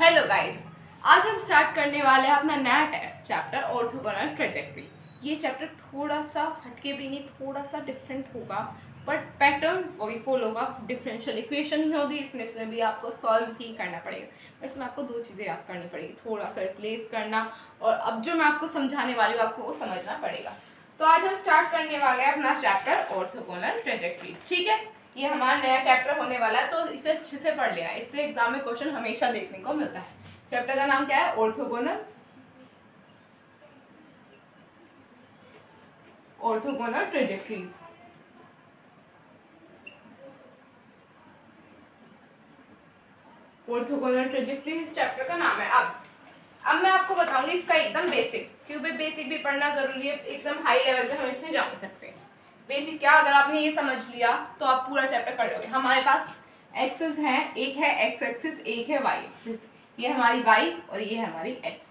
Hello guys, आज हम start करने वाले हैं अपना नया चैप्टर ऑर्थोगोनल ट्रेजेक्टरी। ये चैप्टर थोड़ा सा हटके भी नहीं, थोड़ा सा डिफरेंट होगा, बट पैटर्न वही फॉलो होगा। डिफरेंशियल इक्वेशन ही होगी इसमें भी आपको सॉल्व ही करना पड़ेगा। इसमें आपको दो चीज़ें याद करनी पड़ेगी, थोड़ा सा रिप्लेस करना, और अब जो मैं आपको समझाने वाली हूँ आपको वो समझना पड़ेगा। तो आज हम स्टार्ट करने वाले हैं अपना चैप्टर ऑर्थोगोनल ट्रेजेक्टरीज। ठीक है, ये हमारा नया चैप्टर होने वाला है, तो इसे अच्छे से पढ़ लिया। इससे एग्जाम में क्वेश्चन हमेशा देखने को मिलता है। चैप्टर का नाम क्या है? Orthogonal trajectories. Orthogonal trajectories chapter का नाम है। अब मैं आपको बताऊंगी इसका एकदम बेसिक, क्योंकि बेसिक भी पढ़ना जरूरी है। एकदम हाई लेवल पे हम इसमें जा नहीं सकते। बेसिक क्या, अगर आपने ये समझ लिया तो आप पूरा चैप्टर कर लोगे। हमारे पास एक्सेस हैं, एक है एक्स एक्सिस, एक है वाई एक्सिस। ये हमारी वाई और ये है हमारी एक्स,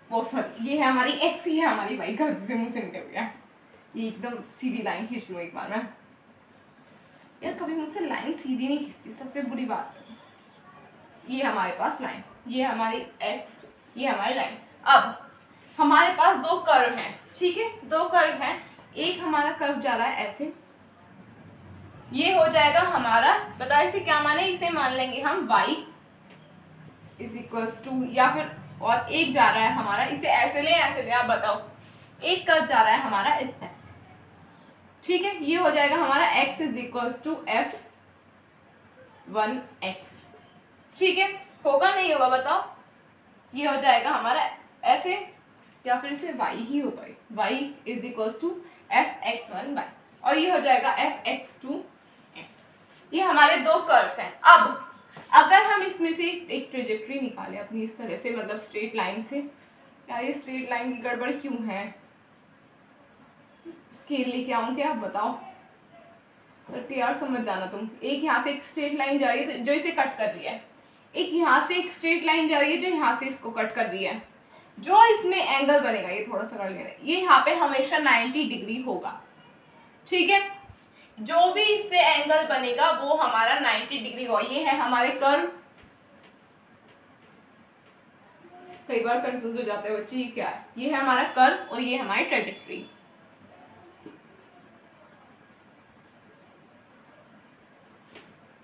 वो सॉरी ये है हमारी एक्स, ये है हमारी वाई। गलती से मुंह से निकल गया। ये एकदम सीधी लाइन खींच लूँ एक बार मैं। यार कभी मुझसे लाइन सीधी नहीं खींचती, सबसे बुरी बात है। ये हमारे पास लाइन, ये हमारी एक्स, ये हमारी लाइन। अब हमारे पास दो कर्व हैं, ठीक है, दो कर्व हैं। एक हमारा कर्व जा रहा है ऐसे, ये हो जाएगा हमारा, बता इसे क्या माने, इसे मान लेंगे हम y इज इक्वल्स टू, या फिर और एक जा रहा है हमारा, इसे ऐसे ले आप बताओ। एक कर्व जा रहा है हमारा इस तरह से, ठीक है, ये हो जाएगा हमारा x is equals to f(1x). ठीक है, होगा नहीं होगा बताओ? ये हो जाएगा हमारा ऐसे, या फिर इसे y ही होगा, y is equals to f(x1y), और ये हो जाएगा f(x2x). ये हमारे दो कर्व्स हैं। अब अगर हम इसमें से एक ट्रेजेक्टरी निकालें अपनी इस तरह से, मतलब स्ट्रेट लाइन से। यार ये स्ट्रेट लाइन की गड़बड़ क्यों है? स्केल लेके आऊं क्या, आप बताओ? तो यार समझ जाना तुम। एक यहाँ से एक स्ट्रेट लाइन जा रही है जो इसे कट कर रही है, एक यहाँ से एक स्ट्रेट लाइन जा रही है जो यहाँ से इसको कट कर रही है। जो इसमें एंगल बनेगा, ये थोड़ा सा कर लेना, ये यहाँ पे हमेशा 90 डिग्री होगा। ठीक है, जो भी इससे एंगल बनेगा वो हमारा 90 डिग्री होगा। ये है हमारे कर्व। कई बार कंफ्यूज हो जाते हैं बच्चे, ये क्या है? ये है हमारा कर्व और ये हमारी ट्रेजेक्टरी।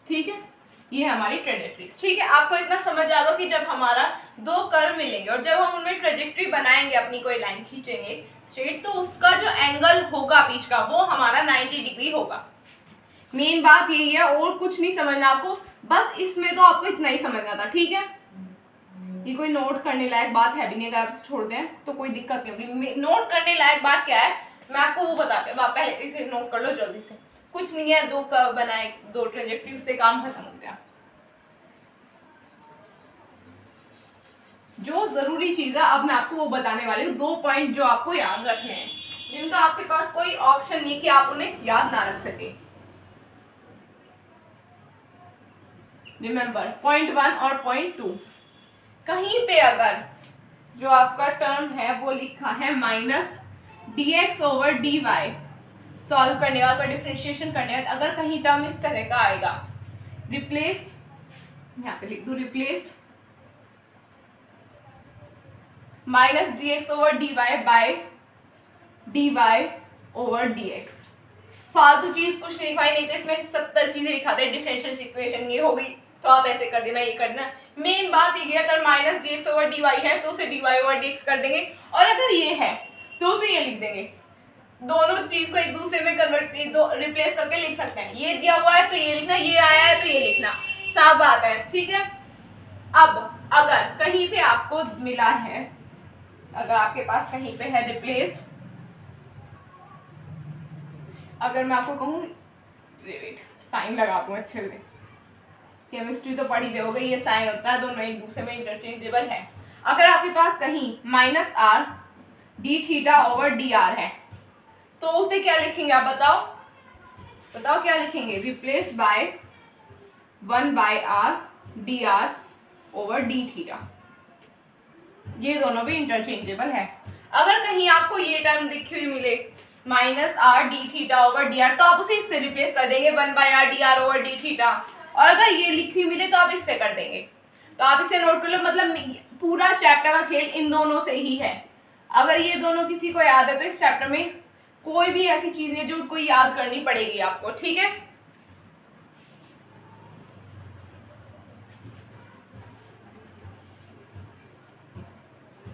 ठीक है, ये हमारी ट्रेजेक्टरीज। ठीक है, आपको इतना समझ आ गया कि जब हमारा दो कर्व मिलेंगे और जब हम उनमें ट्रेजेक्टरी बनाएंगे, अपनी कोई लाइन खींचेंगे स्ट्रेट, तो उसका जो एंगल होगा बीच का वो हमारा 90 डिग्री होगा। मेन बात यही है, और कुछ नहीं समझना आपको, बस इसमें तो आपको इतना ही समझना था। ठीक है, ये कोई नोट करने लायक बात है भी नहीं। अगर आप इसे छोड़ दें तो कोई दिक्कत नहीं होगी। नोट करने लायक बात क्या है मैं आपको वो बताती हूँ, आप पहले इसे नोट कर लो जल्दी से। कुछ नहीं है, दो कर्व बनाए, दो ट्रेजेक्टरी से काम खत्म हो गया। जो जरूरी चीज है अब मैं आपको वो बताने वाली हूँ। दो पॉइंट जो आपको याद रखने हैं, जिनका आपके पास कोई ऑप्शन नहीं कि आप उन्हें याद ना रख सके। रिमेंबर पॉइंट 1 और पॉइंट 2। कहीं पे अगर जो आपका टर्म है वो लिखा है -dx/dy, सॉल्व करने का, डिफरेंशिएशन करने का, अगर कहीं टर्म इस तरह का आएगा, रिप्लेस, यहाँ पे लिख दो रिप्लेस -dx/dy बाय dy/dx। फालतू चीज कुछ नहीं लिखवाई, नहीं तो इसमें 70 चीजें लिखाते हैं। डिफरेंशियल इक्वेशन ये हो गई तो आप ऐसे कर देना, ये करना। मेन बात ये है, अगर -dx/dy है तो उसे dy/dx कर देंगे, और अगर ये है तो उसे ये लिख देंगे। दोनों चीज को एक दूसरे में रिप्लेस करके लिख सकते हैं। ये दिया हुआ है तो ये लिखना, ये आया है तो ये लिखना, साफ बात है। ठीक है, अब अगर कहीं पे आपको मिला है, अगर आपके पास कहीं पे है रिप्लेस, अगर मैं आपको कहूँ, साइन लगा दूं अच्छे से, केमिस्ट्री तो पढ़ी रहोगे, ये साइन होता है, दोनों एक दूसरे में इंटरचेंजेबल है। अगर आपके पास कहीं -r dθ/dr है तो उसे क्या लिखेंगे आप बताओ? बताओ क्या लिखेंगे? Replace by 1/r dr/dθ। ये दोनों भी इंटरचेंजेबल है। अगर कहीं आपको ये टर्म लिखी हुई मिले -r dθ/dr, तो आप उसे इससे रिप्लेस कर देंगे 1/r dr/dθ। और अगर ये लिखी हुई मिले तो आप इससे कर देंगे। तो तो आप इसे नोट कर लो, मतलब पूरा चैप्टर का खेल इन दोनों से ही है। अगर ये दोनों किसी को याद है तो इस चैप्टर में कोई भी ऐसी चीज है जो कोई याद करनी पड़ेगी आपको, ठीक है।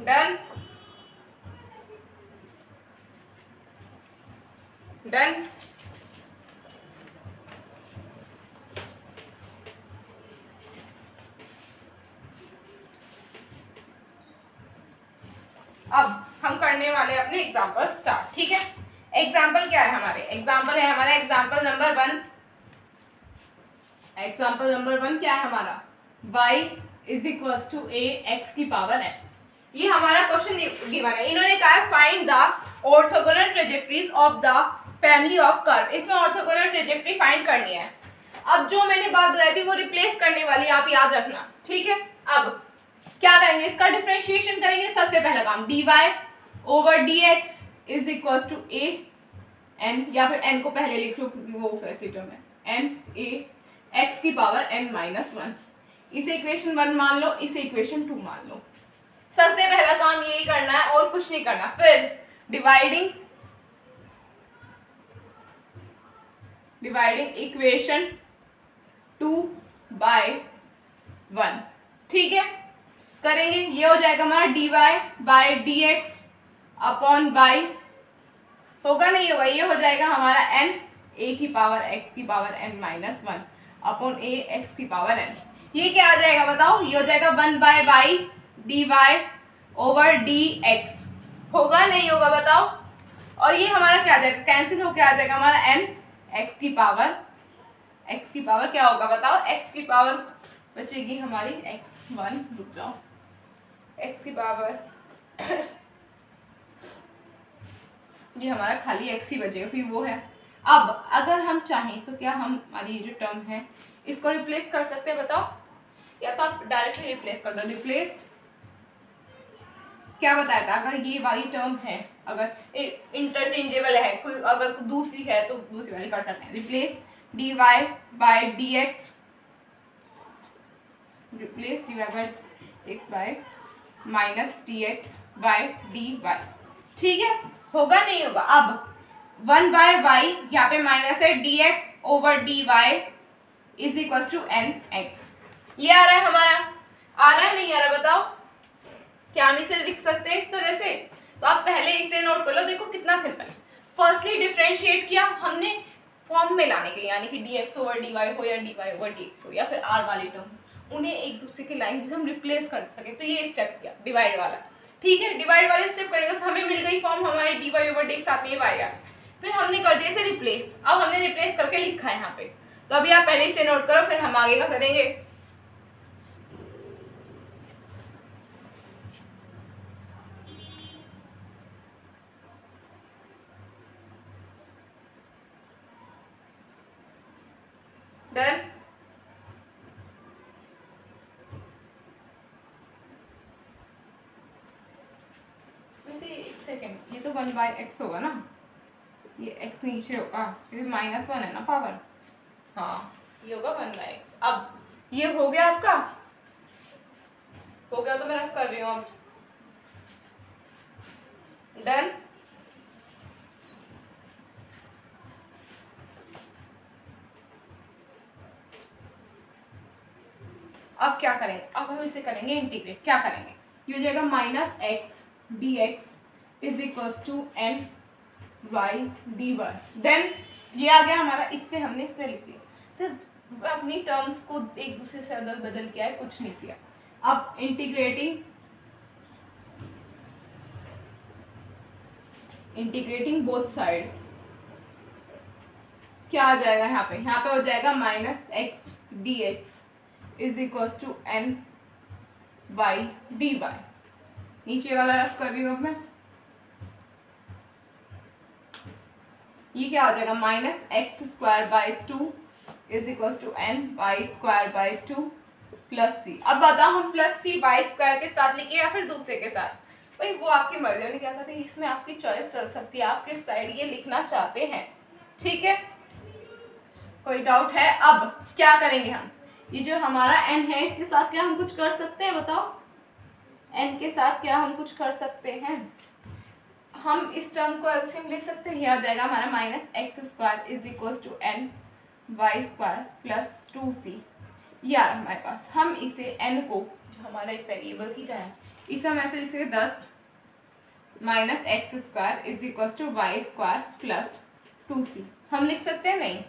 Done done. अब हम करने वाले अपने एग्जाम्पल स्टार्ट, ठीक है। एग्जाम्पल क्या है हमारे, एग्जाम्पल है हमारा एग्जाम्पल नंबर 1। एग्जाम्पल नंबर 1 क्या है हमारा, y is equal to a x की पावर n। ये हमारा क्वेश्चन गिवन है, इन्होंने कहा है find the orthogonal trajectories of the family of curve. इसमें ऑर्थोगोनल ट्रेजेक्टरी फाइंड करनी है। अब जो मैंने बात बताई थी वो रिप्लेस करने वाली आप याद रखना, ठीक है। अब क्या करेंगे, इसका डिफरेंशिएशन करेंगे। सबसे पहला काम dy over dx is equal to a n, या फिर n को पहले लिख लो क्योंकि वो वैसे टर्म है, n a x की पावर n माइनस 1। इसे इक्वेशन 1 मान लो, इसे इक्वेशन 2 मान लो। सबसे पहला काम यही करना है और कुछ नहीं करना। फिर डिवाइडिंग इक्वेशन 2 बाय 1, ठीक है। करेंगे, ये हो जाएगा हमारा dy by dx upon y, होगा नहीं होगा, ये हो जाएगा हमारा n a की पावर x की power n minus 1 upon a x की पावर n। ये क्या आ जाएगा बताओ, ये हो जाएगा 1 by y dy over dx, होगा नहीं होगा बताओ। और ये हमारा क्या आ जाएगा, कैंसिल होकर आ जाएगा हमारा n x की पावर क्या होगा बताओ, x की पावर बचेगी हमारी x1, रुक जाओ, x की पावर ये हमारा खाली x ही बचेगा क्योंकि वो है। अब अगर हम चाहें तो क्या हम हमारी ये जो टर्म है इसको रिप्लेस कर सकते हैं बताओ, या तो आप डायरेक्टली रिप्लेस कर दो। रिप्लेस क्या बताया था, अगर ये वाली टर्म है, अगर इंटरचेंजेबल है, कोई अगर दूसरी है तो दूसरी वाली कर सकते हैं। Replace dy by dx, replace dy by x by minus dx by dy, ठीक है। होगा नहीं होगा। अब 1 बाय y यहाँ पे माइनस है, dx over dy is equal to nx। ये आ रहा है हमारा, आ रहा है नहीं आ रहा बताओ, क्या हम इसे लिख सकते हैं इस तरह से? तो आप पहले इसे नोट कर लो, देखो कितना सिंपल। फर्स्टली डिफरेंशिएट किया हमने फॉर्म में लाने के, यानी कि dx ओवर dy हो या dy ओवर dx हो या फिर r वाली टर्म, उन्हें एक दूसरे के लाइन जिसे हम रिप्लेस कर सके, तो ये स्टेप किया डिवाइड वाला, ठीक है। डिवाइड वाले स्टेप करेंगे तो हमें मिल गई फॉर्म हमारे dy ओवर dx, साथ में ये y आ, फिर हमने कर दिया इसे रिप्लेस। अब हमने रिप्लेस करके लिखा है यहाँ पे, तो अभी आप पहले इसे नोट करो, फिर हम आगे का करेंगे। डन। वैसे एक सेकेंड, ये तो 1 बाय एक्स होगा ना, ये x नीचे होगा क्योंकि माइनस 1 है ना पावर, हाँ ये होगा 1 बाय एक्स। अब ये हो गया आपका, हो गया तो मैं रफ कर रही हूँ अब। डन। अब क्या करेंगे, अब हम इसे करेंगे इंटीग्रेट। क्या करेंगे, ये हो जाएगा minus x d x is equal to N y d y. Then ये आ गया हमारा, इससे हमने इसमें लिख लिया, सिर्फ अपनी टर्म्स को एक दूसरे से अदल बदल किया है, कुछ नहीं किया। अब इंटीग्रेटिंग बोथ साइड क्या आ जाएगा यहाँ पे हो जाएगा minus x d x is equal to N y d Y. नीचे वाला रफ कर रही हूँ अब मैं, ये क्या हो जाएगा minus x square by 2 is equal to N y square by 2 plus C. अब बताओ हम प्लस सी वाई स्क्वायर के साथ लिखे या फिर दूसरे के साथ, भाई वो आपकी मर्जी है, क्या कहते हैं इसमें आपकी चॉइस चल सकती है, आप किस साइड ये लिखना चाहते हैं, ठीक है। कोई डाउट है? अब क्या करेंगे हम, ये जो हमारा n है इसके साथ क्या हम कुछ कर सकते हैं बताओ? n के साथ क्या हम कुछ कर सकते हैं? हम इस टर्म को एलसीएम लिख सकते हैं। ये आ जाएगा हमारा minus x square is equal to N y square plus 2c। ये आ रहा है हमारे पास। हम इसे n को जो हमारा एक वेरिएबल की तरह है इसे हम ऐसे लिख सकते हैं 10 minus x square is equal to y square plus 2c। हम लिख सकते हैं नहीं,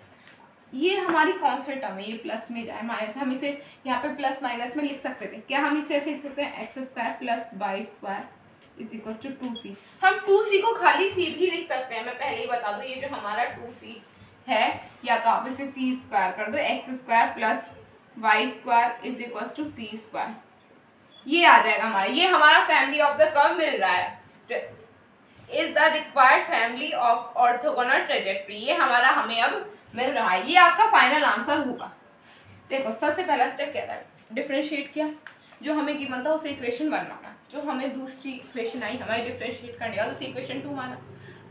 ये हमारी कौन सी टर्म है, ये प्लस में जाए माइनस, हम इसे यहाँ पे प्लस माइनस में लिख सकते थे क्या? हम इसे ऐसे लिख सकते हैं x square plus y square is equal to 2c। हम 2c को खाली c भी लिख सकते हैं। मैं पहले ही बता दूं, ये जो हमारा 2c है या तो आप इसे c स्क्वायर कर दो, x square plus y square is equal to c square. ये आ जाएगा हमारा, ये हमारा फैमिली ऑफ द कर्व मिल रहा है। Is the required family of orthogonal trajectory, ये हमारा हमें अब मिल रहा है। ये आपका फाइनल आंसर होगा। देखो सबसे पहला स्टेप क्या था? डिफरेंशिएट किया, जो हमें गिवन था उसे इक्वेशन 1 माना, जो हमें दूसरी इक्वेशन आई हमारी डिफरेंशिएट करने का उसे इक्वेशन 2 माना।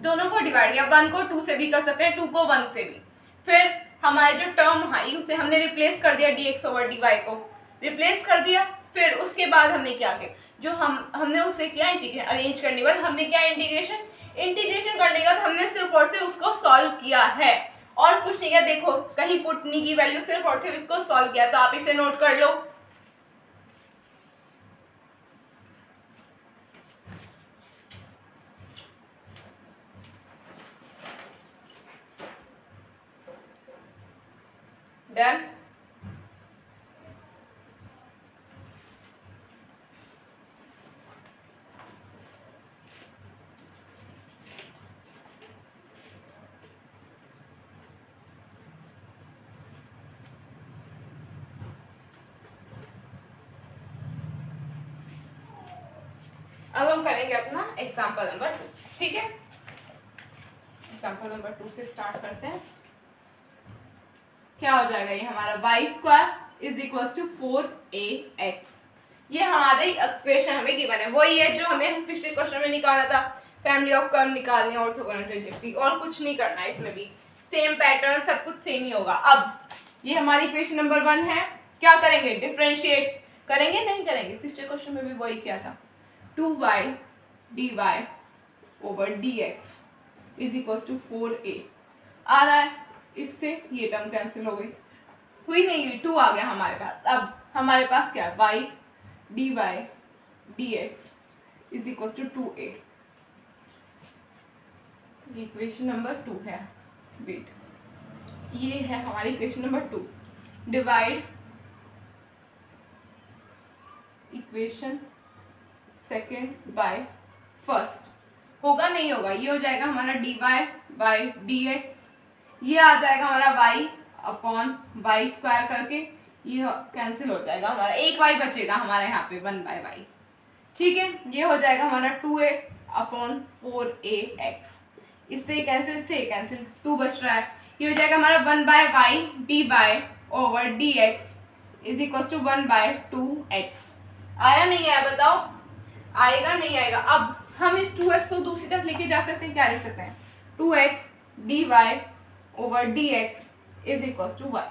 दोनों को डिवाइड किया, 1 को 2 से भी कर सकते हैं, 2 को 1 से भी। फिर हमारे जो टर्म आई उसे हमने रिप्लेस कर दिया, dx ओवर dy को रिप्लेस कर दिया। फिर उसके बाद हमने क्या किया, जो हमने उसे किया इंटीग्रेशन, अरेंज करने के बाद हमने क्या इंटीग्रेशन करने के बाद हमने सिर्फ और सिर्फ उसको सॉल्व किया है और कुछ नहीं किया। देखो कहीं पुटनी की वैल्यू, सिर्फ और सिर्फ इसको सॉल्व किया। तो आप इसे नोट कर लो। डन। अब हम करेंगे अपना एग्जाम्पल नंबर 2, ठीक है? एग्जाम्पल नंबर 2 से स्टार्ट करते हैं। क्या हो जाएगा? ये हमारा y square is equal to 4ax। ये हमारे इक्वेशन हमें गिवन है, वही है जो हमें पिछले क्वेश्चन में निकाला था। फैमिली ऑफ कर्व निकालनी है, ऑर्थोगोनल ट्रायंगल, और कुछ नहीं करना है। इसमें भी सेम पैटर्न, सब कुछ सेम ही होगा। अब ये हमारी इक्वेशन नंबर 1 है। क्या करेंगे? डिफरेंशिएट करेंगे, नहीं करेंगे? पिछले क्वेश्चन में भी वही किया था। 2y dy over dx is equal to 4a आ रहा है। इससे ये टर्म कैंसिल हो गई, हुई नहीं हुई, 2 आ गया हमारे पास। अब हमारे पास क्या है? y dy dx is equal to 2a। ये इक्वेशन नंबर 2 है। वेट, ये है हमारी equation number 2। Divide equation second by first, होगा नहीं होगा? ये हो जाएगा हमारा dy बाय dx, ये आ जाएगा हमारा y अपॉन वाई स्क्वायर करके, ये कैंसिल हो जाएगा हमारा, एक y बचेगा हमारा यहाँ पे 1 बाय वाई, ठीक है? ये हो जाएगा हमारा 2a अपॉन 4ax, इससे कैंसिल, इससे कैंसिल, 2 बच रहा है। ये हो जाएगा हमारा 1 by y d by over dx is equal to 1 by 2x। आया नहीं आया बताओ? आएगा नहीं आएगा? अब हम इस 2x को दूसरी तरफ लेके जा सकते हैं। क्या लिख सकते हैं? 2x dy over dx is equal to y।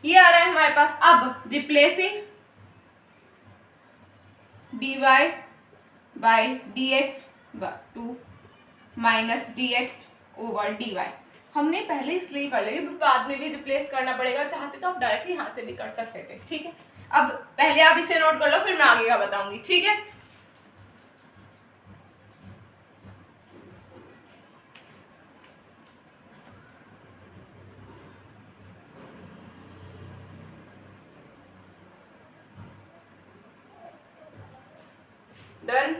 ये आ रहा है हमारे पास। अब replacing dy by dx 2 minus dx over dy, हमने पहले इसलिए कर लिया, बाद में भी रिप्लेस करना पड़ेगा। चाहते तो आप डायरेक्टली यहाँ से भी कर सकते थे, ठीक है? अब पहले आप इसे नोट कर लो, फिर मैं आगे का बताऊंगी, ठीक है? डन।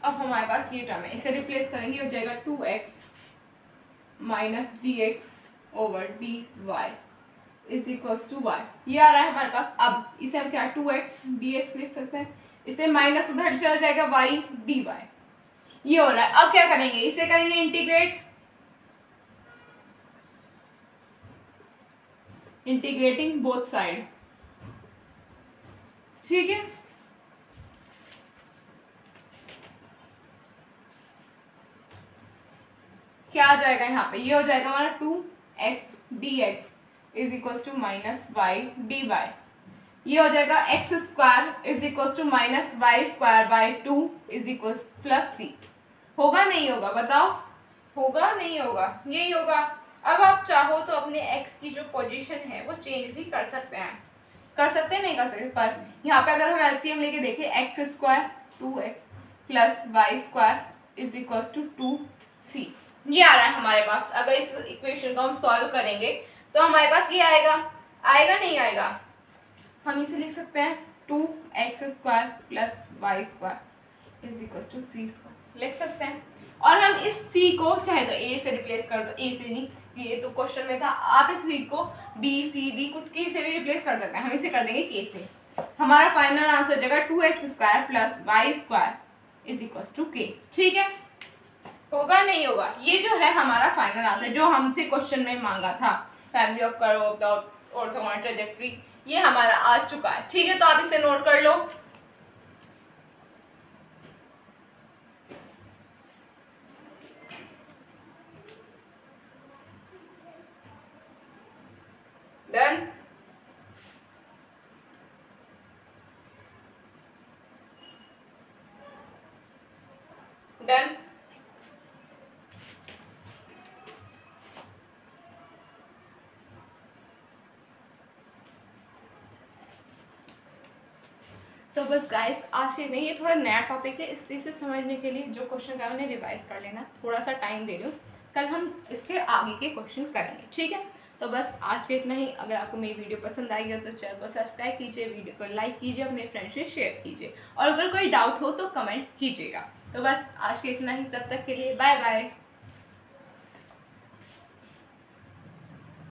अब हमारे पास ये टर्म है, इसे रिप्लेस करेंगे, हो जाएगा 2x minus dx over dy is equal to y। ये आ रहा है हमारे पास। अब इसे हम क्या 2x dx लिख सकते हैं, इसे माइनस उधर चला जाएगा y dy, ये हो रहा है। अब क्या करेंगे? इसे करेंगे इंटीग्रेट, इंटीग्रेटिंग बोथ साइड, ठीक है? क्या आ जाएगा यहाँ पे, ये हो जाएगा हमारा 2x dx is equal to minus y d y. ये हो जाएगा x square is equal to minus y square by 2 is equal plus C. होगा नहीं होगा बताओ, होगा नहीं होगा, यही होगा। अब आप चाहो तो अपने x की जो पोजीशन है वो चेंज भी कर सकते हैं, कर सकते हैं नहीं कर सकते, पर यहाँ पे अगर हम एलसीएम लेके देखें x square 2x plus y square is equal to 2c, ये आ रहा है हमारे पास। अगर इस इक्वेशन को हम सॉल्व करेंगे तो हमारे पास ये आएगा, आएगा नहीं आएगा, हम इसे लिख सकते हैं 2x square plus y square is equal to c square लिख सकते हैं। और हम इस c को चाहे तो a से रिप्लेस कर दो, a से नहीं, ये तो क्वेश्चन में था, आप इस c को b c d कुछ k से भी रिप्लेस कर सकते हैं, हम इसे कर देंगे k से। हमारा फाइनल आंसर हो जाएगा 2x square plus y square is equal to k। ठीक है, होगा नहीं होगा, ये जो है हमारा फाइनल आंसर जो हमसे क्वेश्चन में मांगा था, family of curve of the orthogonal trajectory, ये हमारा आ चुका है। ठीक है, तो आप इसे नोट कर लो। Done, done. तो बस गाइस आज के लिए ये थोड़ा नया टॉपिक है, इसलिए इसे समझने के लिए जो क्वेश्चन का मैंने रिवाइज कर लेना, थोड़ा सा टाइम दे लो, कल हम इसके आगे के क्वेश्चन करेंगे। ठीक है, तो बस आज के इतना ही। अगर आपको मेरी वीडियो पसंद आई है तो चैनल को सब्सक्राइब कीजिए, वीडियो को लाइक कीजिए, अपने फ्रेंड्स से शेयर कीजिए, और अगर कोई डाउट हो तो कमेंट कीजिएगा। तो बस आज के इतना ही, तब तक के लिए बाय बाय।